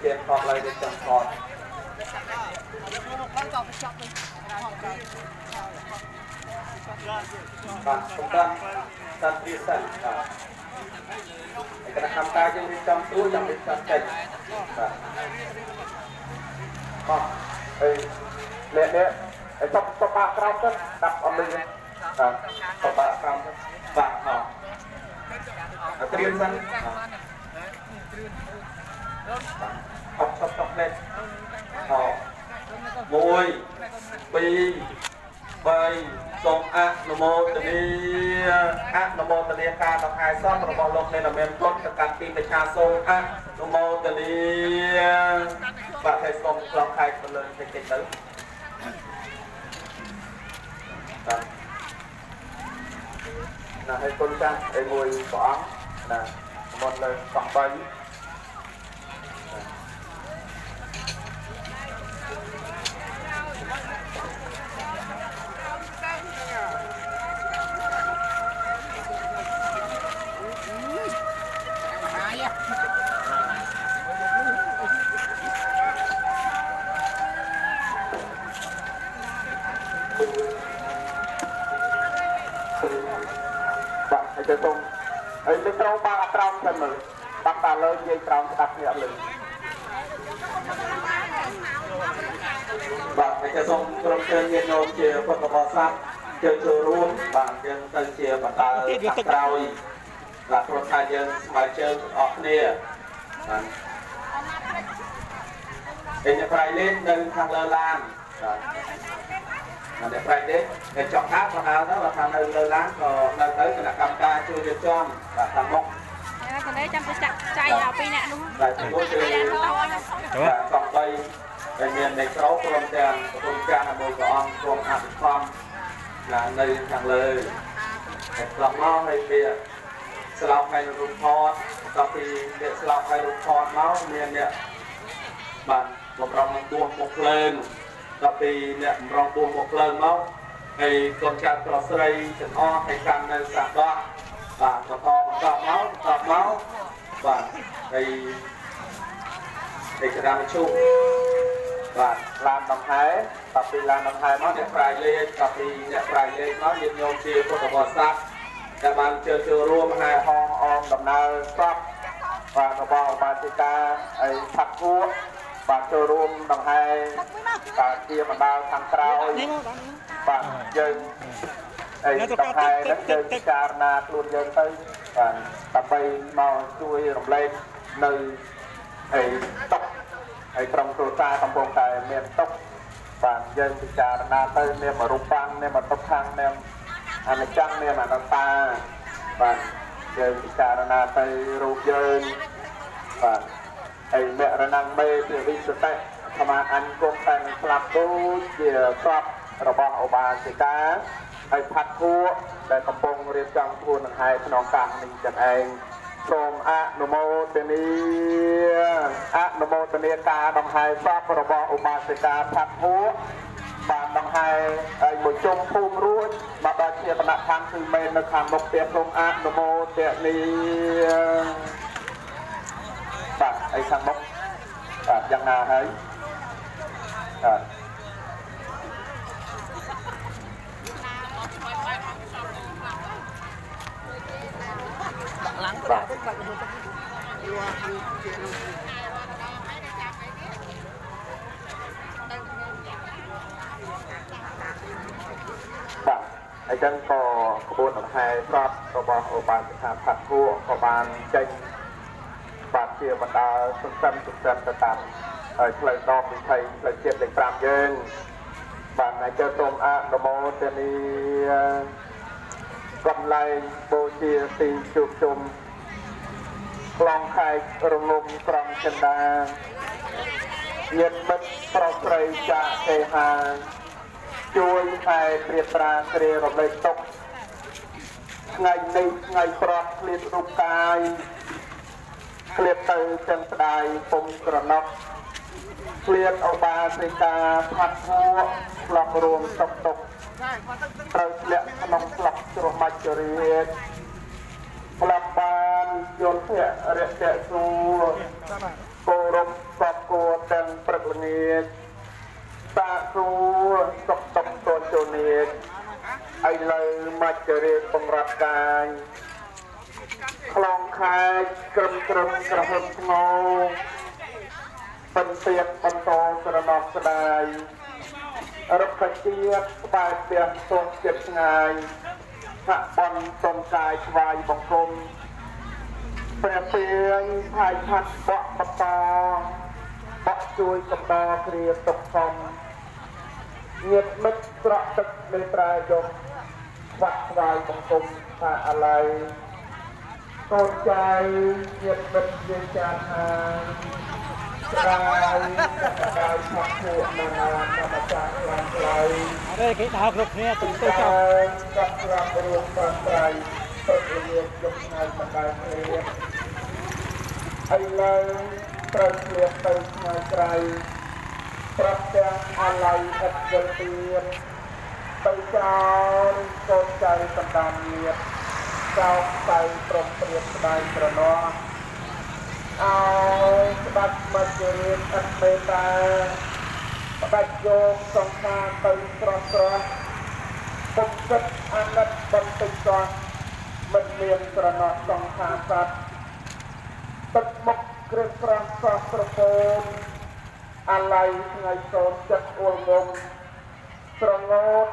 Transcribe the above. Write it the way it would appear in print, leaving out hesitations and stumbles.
เกียร์ถอดอะไรจะจังถอดបាទសំខាន់តាមពីសិនបាទឯកណៈកម្មការយើងរៀបចំស្រួលយ៉ាងរៀបចំចេញបាទអត់ហើយនេះឯតុបបាក់ក្រោមទៅដាក់អមលីបាទតុបបាក់ក្រោមទៅបាទអត់ត្រៀមសិនអត់តុបលេខអត់1 2 3សូមអនុមោទនាការដង្ហែសពរបស់លោកអ្នកមានពុទ្ធទៅកាន់ទីប្រខាសូមអនុមោទនាបាទហើយសូមឆ្លងខែទៅលើតិចទៅបាទណាឲ្យគុណចាស់ឲ្យមួយព្រះអង្គណាមុនលើកង់3จะตรงไอ้ที่เราบางตรามกันเลยบางตาเลยยี่ตรามตัดเนี่ยเลยบางจะตรงตรงเชิญเย็นโนเชียคนกบซักเจอรุ่นบางยังตั้งเชียบางตาตัดเราหลักคนไทยยังสมัยเจอออกเนี่ยเป็นอย่างไรเล่นเดินทางเลอลานđể phải đấy để chọn áp vào áo đó là thằng nơi lá còn nơi tới là cầm ca chui cho tròn và thằng mốc còn đấy trong cái chặt chay vào pin nè đúng không? Lại thằng mốc và còn đây để miền này sáu con trang là mười con áp con là nơi thằng lời lòng nó hay bịa slau hay rụt thon sau khi để slau hay rụt thon máu miền nè bạn một rong buông một lênដល់ពីអ្នករងពួងមកលើមកហើយកូនចៅប្រុសស្រីទាំងអស់ឲ្យកាន់នៅសាដកបាទបន្តមកបាទហើយក្តារជុំបាទឡានដង្ហែដល់ពីឡានដង្ហែមកអ្នកប្រាយលេខដល់ពីអ្នកប្រាយលេខមកយើងញោមជាពុទ្ធបរិស័ទដែលបានចូលរួមហែហោអមដំណើរសពបាទរបស់បាតិកាហើយផាត់គួរបាទចូលរួមដង្ហែបាទជាបណ្ដាលខាងក្រោយបាទយើងហើយដង្ហែនឹងយើងពិចារណាខ្លួនយើងទៅបាទដើម្បីមកជួយរំលែកនៅហើយតុកហើយក្រុមគ្រួសារកំពុងតែមានតុកបាទយើងពិចារណាទៅមានរូបបាំងមានតុកខាងមានអនិច្ចំមានអនត្តាបាទយើងពិចារណាទៅរូបយើងបាទហើយមរណមេពីវិសុទ្ធិធម្មអញគង់តែនឹងស្លាប់ដូចជាសពរបស់ឧបាសិកាហើយផាត់គួរដែលកំពុងរៀបចំខ្លួននឹងហែក្នុងកាសនេះចឹងឯងសូមអនុមោទនាការដង្ហែសពរបស់ឧបាសិកាផាត់គួរបានដង្ហែហើយមួយជុំភូមិរួចមកដល់ជាគណៈខាងគឺមេនៅខាងមុខផ្ទះសូមអនុមោទនាបាទអីខាងមុខបាទយ៉ាងណាហើយបាទឡើងបាទអញ្ចឹងក៏ក្បួនដង្ហែស្រាប់របស់ឧបាសិកាផាត់គួរក៏បានចេញបាទជាបណ្ដាសន្សំទៅតាមផ្លូវដកវិថីផ្លូវជាតិលេខ5យើងបាទហើយចូលសូមអនុមោទនាកន្លែងបូជាទីជួបជុំខ្លងខែករងំត្រង់ចិន្តាញាតិមិត្តប្រុសស្រីចាក់ទេហាជួយខែព្រាត្រាគ្រារំលែកទុកថ្ងៃនេះថ្ងៃប្រត់ឃ្លាតរូបកាយឃ្លាតទៅចឹងស្ដាយពុំក្រណប់ឃ្លាតឧបាសិកាផាត់ហួរស្លប់រួមទុកត្រូវធ្លាក់ក្នុងស្លប់ជ្រោះមាច់រាជផ្លាប់បានយន្តភៈរយៈសួរគោរព កបគួរទាំងព្រឹកល្ងាចតាសួរសុខទុក្ខតជូនីឥឡូវមកជរាបបង្រាប់កាយខ្លងខែកក្រឹមក្រហមស្ងោពិនទៀតបន្តស្រណោះស្ដាយរុក្ខជាតិក្បែរផ្ទះទងចិត្តឆ្ងាយថាបន់សំកាយស្វាយបង្គំព្រះពៀងផាយឆាត់បក់បតបក់ជួយកំដរគ្រាទុកសំញាតិមិត្តស្រក់ទឹកមេត្រាយកស្វាក់ស្វាយបង្គំថាអាឡ័យកូនចៅញាតិមិត្តជាចាស់ហើយស្ដាយស្ដាយឆក់ពួកណានាធម្មចាស់ខ្លាំងខ្លាយអរេគេដើរគ្រប់គ្នាទៅចុះកាត់ក្រាបរួមប្រត្រៃព្រឹកល្ងាចយកថ្ងៃបណ្ដាគ្នាឥឡូវត្រូវឆ្លៀតទៅថ្ងៃក្រៃប្រាប់ទាំងអាឡ័យឥតយល់ទៀតទៅចោលកូនចៅសន្តានញាតិចោលទៅព្រមព្រៀបស្ដាយត្រណោះអោស្ដាប់មកជរៀនឥតមេត្តាផ្ដាច់យកសង្ខារទៅស្រស់ស្រស់ពុកចិត្តអាណិតបន្តិចសោះមិនមានស្រណោះសង្ខារសត្វទឹកមុខគ្រឿងស្រស់ស្រស់ប្រពន្ធអាឡ័យថ្ងៃសូនចិត្តអួលងំស្រងោត